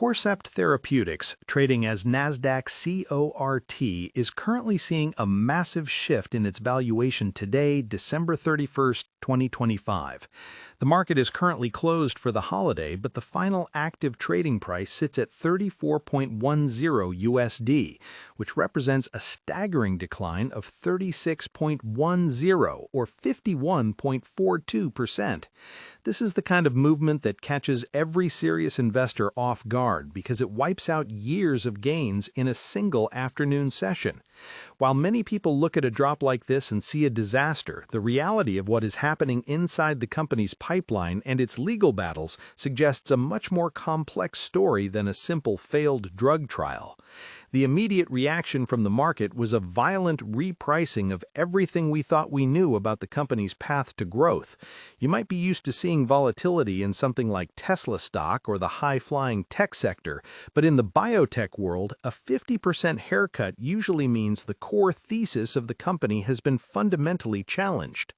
Corcept Therapeutics, trading as NASDAQ CORT, is currently seeing a massive shift in its valuation today, December 31st, 2025. The market is currently closed for the holiday, but the final active trading price sits at 34.10 USD, which represents a staggering decline of 36.10 or 51.42%. This is the kind of movement that catches every serious investor off guard because it wipes out years of gains in a single afternoon session. While many people look at a drop like this and see a disaster, the reality of what is happening inside the company's pipeline and its legal battles suggests a much more complex story than a simple failed drug trial. The immediate reaction from the market was a violent repricing of everything we thought we knew about the company's path to growth. You might be used to seeing volatility in something like Tesla stock or the high-flying tech sector, but in the biotech world, a 50% haircut usually means the core thesis of the company has been fundamentally challenged.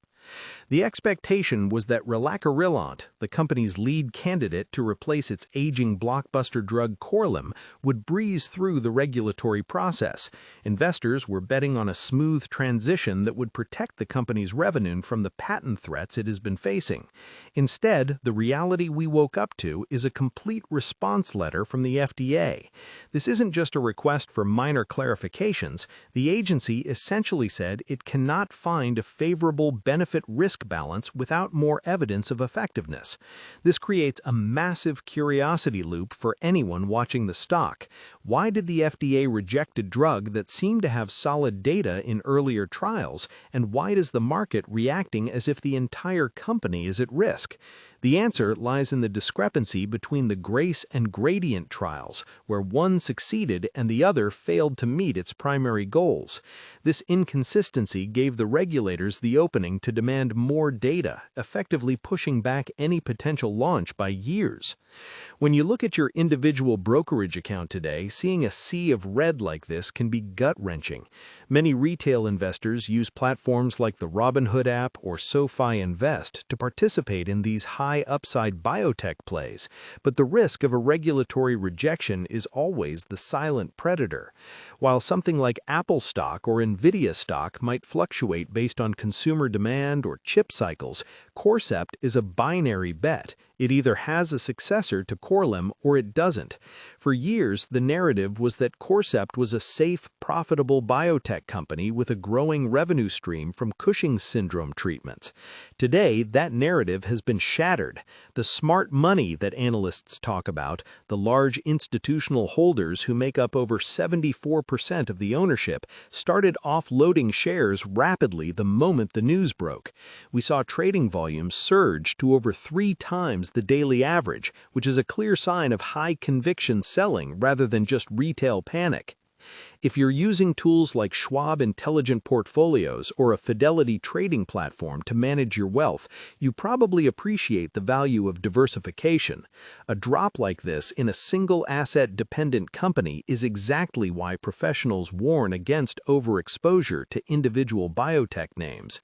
The expectation was that Relacorilant, the company's lead candidate to replace its aging blockbuster drug Corcept, would breeze through the regulatory process. Investors were betting on a smooth transition that would protect the company's revenue from the patent threats it has been facing. Instead, the reality we woke up to is a complete response letter from the FDA. This isn't just a request for minor clarifications. The agency essentially said it cannot find a favorable benefit-risk balance without more evidence of effectiveness. This creates a massive curiosity loop for anyone watching the stock. Why did the FDA reject a drug that seemed to have solid data in earlier trials, and why is the market reacting as if the entire company is at risk? The answer lies in the discrepancy between the GRACE and GRADIENT trials, where one succeeded and the other failed to meet its primary goals. This inconsistency gave the regulators the opening to demand more data, effectively pushing back any potential launch by years. When you look at your individual brokerage account today, seeing a sea of red like this can be gut-wrenching. Many retail investors use platforms like the Robinhood app or SoFi Invest to participate in these high-upside biotech plays, but the risk of a regulatory rejection is always the silent predator. While something like Apple stock or Nvidia stock might fluctuate based on consumer demand or chip cycles, Corcept is a binary bet. It either has a successor to Corcept or it doesn't. For years, the narrative was that Corcept was a safe, profitable biotech company with a growing revenue stream from Cushing's syndrome treatments. Today, that narrative has been shattered. The smart money that analysts talk about, the large institutional holders who make up over 74% of the ownership, started offloading shares rapidly the moment the news broke. We saw trading volumes surge to over 3 times the daily average, which is a clear sign of high-conviction selling rather than just retail panic. If you're using tools like Schwab Intelligent Portfolios or a Fidelity trading platform to manage your wealth, you probably appreciate the value of diversification. A drop like this in a single asset-dependent company is exactly why professionals warn against overexposure to individual biotech names.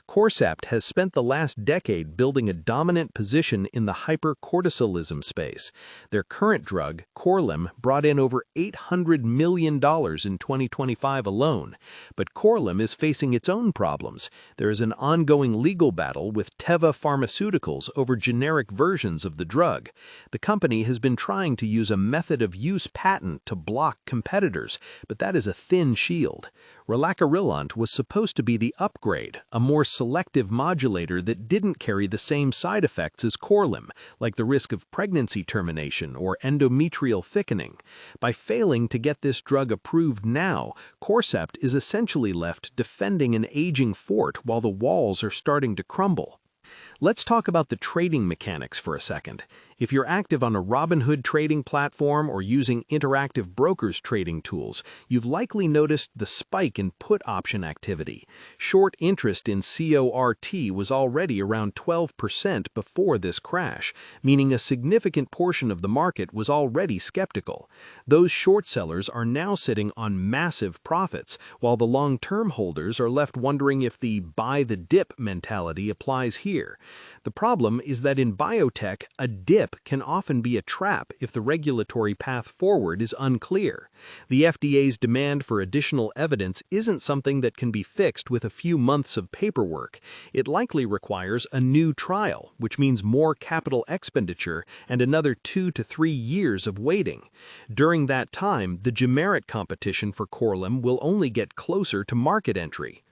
Corcept has spent the last decade building a dominant position in the hypercortisolism space. Their current drug, Corcept, brought in over $800 million in 2025 alone, but Corcept is facing its own problems. There is an ongoing legal battle with Teva Pharmaceuticals over generic versions of the drug. The company has been trying to use a method of use patent to block competitors, but that is a thin shield. Relacorilant was supposed to be the upgrade, a more selective modulator that didn't carry the same side effects as Corcept, like the risk of pregnancy termination or endometrial thickening. By failing to get this drug approved now, Corcept is essentially left defending an aging fort while the walls are starting to crumble. Let's talk about the trading mechanics for a second. If you're active on a Robinhood trading platform or using interactive brokers trading tools, you've likely noticed the spike in put option activity. Short interest in CORT was already around 12% before this crash, meaning a significant portion of the market was already skeptical. Those short sellers are now sitting on massive profits, while the long-term holders are left wondering if the buy the dip mentality applies here. The problem is that in biotech, a dip dip can often be a trap if the regulatory path forward is unclear. The FDA's demand for additional evidence isn't something that can be fixed with a few months of paperwork. It likely requires a new trial, which means more capital expenditure and another 2 to 3 years of waiting. During that time, the generic competition for Korlym will only get closer to market entry.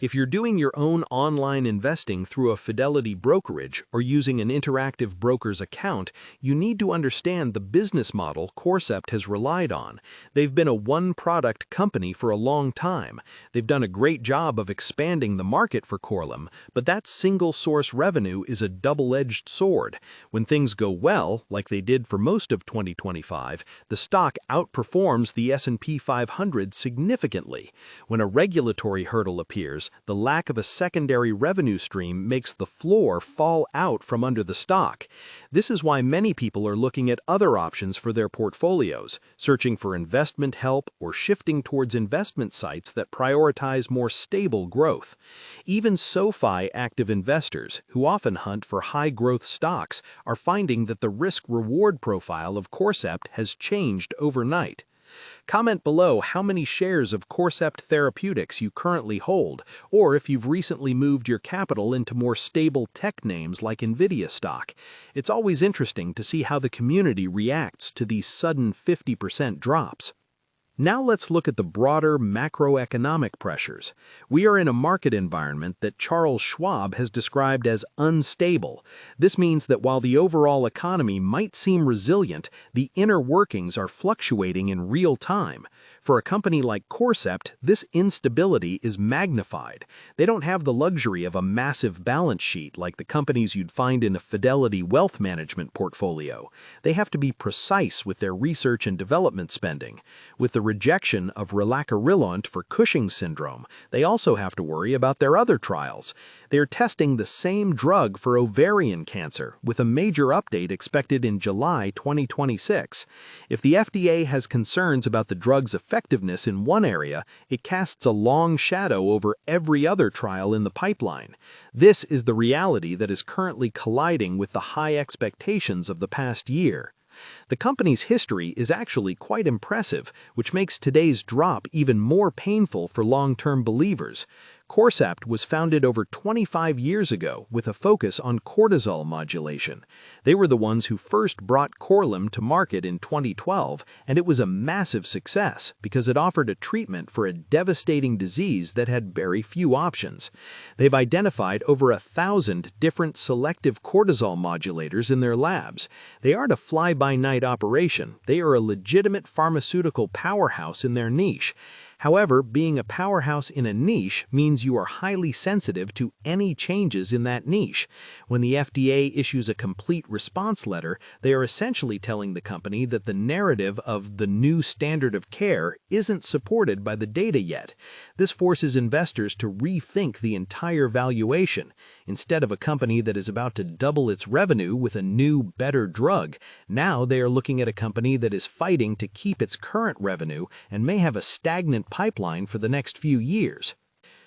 If you're doing your own online investing through a Fidelity brokerage or using an interactive broker's account, you need to understand the business model Corcept has relied on. They've been a one-product company for a long time. They've done a great job of expanding the market for Korlym, but that single-source revenue is a double-edged sword. When things go well, like they did for most of 2025, the stock outperforms the S&P 500 significantly. When a regulatory hurdle appears, the lack of a secondary revenue stream makes the floor fall out from under the stock. This is why many people are looking at other options for their portfolios, searching for investment help or shifting towards investment sites that prioritize more stable growth. Even SoFi active investors, who often hunt for high-growth stocks, are finding that the risk-reward profile of Corcept has changed overnight. Comment below how many shares of Corcept Therapeutics you currently hold, or if you've recently moved your capital into more stable tech names like Nvidia stock. It's always interesting to see how the community reacts to these sudden 50% drops. Now let's look at the broader macroeconomic pressures. We are in a market environment that Charles Schwab has described as unstable. This means that while the overall economy might seem resilient, the inner workings are fluctuating in real time. For a company like Corcept, this instability is magnified. They don't have the luxury of a massive balance sheet like the companies you'd find in a Fidelity wealth management portfolio. They have to be precise with their research and development spending. With the rejection of Relacorilant for Cushing's syndrome, they also have to worry about their other trials. They're testing the same drug for ovarian cancer, with a major update expected in July 2026. If the FDA has concerns about the drug's effectiveness in one area, it casts a long shadow over every other trial in the pipeline. This is the reality that is currently colliding with the high expectations of the past year. The company's history is actually quite impressive, which makes today's drop even more painful for long-term believers. Corcept was founded over 25 years ago with a focus on cortisol modulation. They were the ones who first brought Korlym to market in 2012, and it was a massive success because it offered a treatment for a devastating disease that had very few options. They've identified over 1,000 different selective cortisol modulators in their labs. They aren't a fly-by-night operation. They are a legitimate pharmaceutical powerhouse in their niche. However, being a powerhouse in a niche means you are highly sensitive to any changes in that niche. When the FDA issues a complete response letter, they are essentially telling the company that the narrative of the new standard of care isn't supported by the data yet. This forces investors to rethink the entire valuation. Instead of a company that is about to double its revenue with a new, better drug, now they are looking at a company that is fighting to keep its current revenue and may have a stagnant pipeline for the next few years.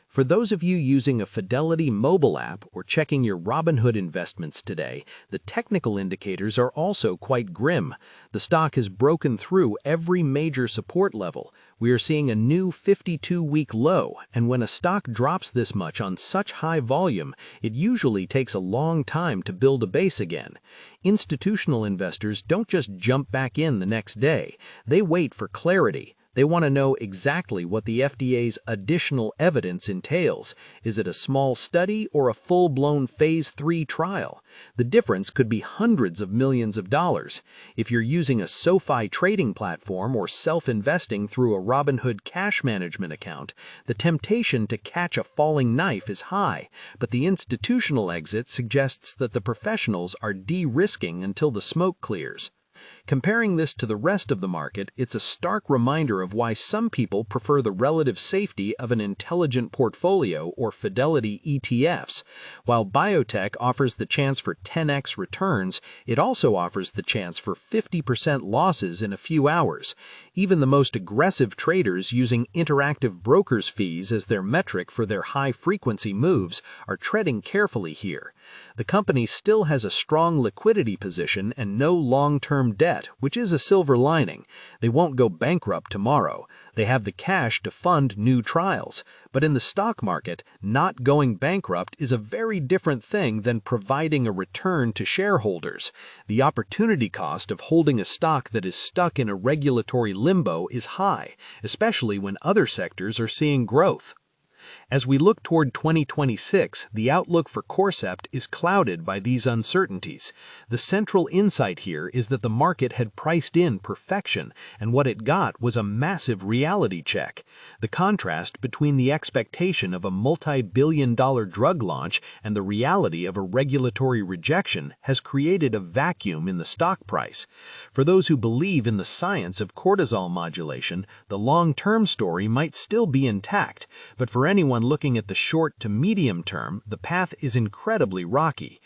For those of you using a Fidelity mobile app or checking your Robinhood investments today, the technical indicators are also quite grim. The stock has broken through every major support level. We are seeing a new 52-week low, and when a stock drops this much on such high volume, it usually takes a long time to build a base again. Institutional investors don't just jump back in the next day. They wait for clarity. They want to know exactly what the FDA's additional evidence entails. Is it a small study or a full-blown Phase 3 trial? The difference could be hundreds of millions of dollars. If you're using a SoFi trading platform or self-investing through a Robinhood cash management account, the temptation to catch a falling knife is high, but the institutional exit suggests that the professionals are de-risking until the smoke clears. Comparing this to the rest of the market, it's a stark reminder of why some people prefer the relative safety of an intelligent portfolio or Fidelity ETFs. While biotech offers the chance for 10x returns, it also offers the chance for 50% losses in a few hours. Even the most aggressive traders using interactive brokers' fees as their metric for their high-frequency moves are treading carefully here. The company still has a strong liquidity position and no long-term debt, which is a silver lining. They won't go bankrupt tomorrow. They have the cash to fund new trials. But in the stock market, not going bankrupt is a very different thing than providing a return to shareholders. The opportunity cost of holding a stock that is stuck in a regulatory limbo is high, especially when other sectors are seeing growth. As we look toward 2026, the outlook for Corcept is clouded by these uncertainties. The central insight here is that the market had priced in perfection, and what it got was a massive reality check. The contrast between the expectation of a multi-billion-dollar drug launch and the reality of a regulatory rejection has created a vacuum in the stock price. For those who believe in the science of cortisol modulation, the long-term story might still be intact, but for anyone looking at the short to medium term, the path is incredibly rocky.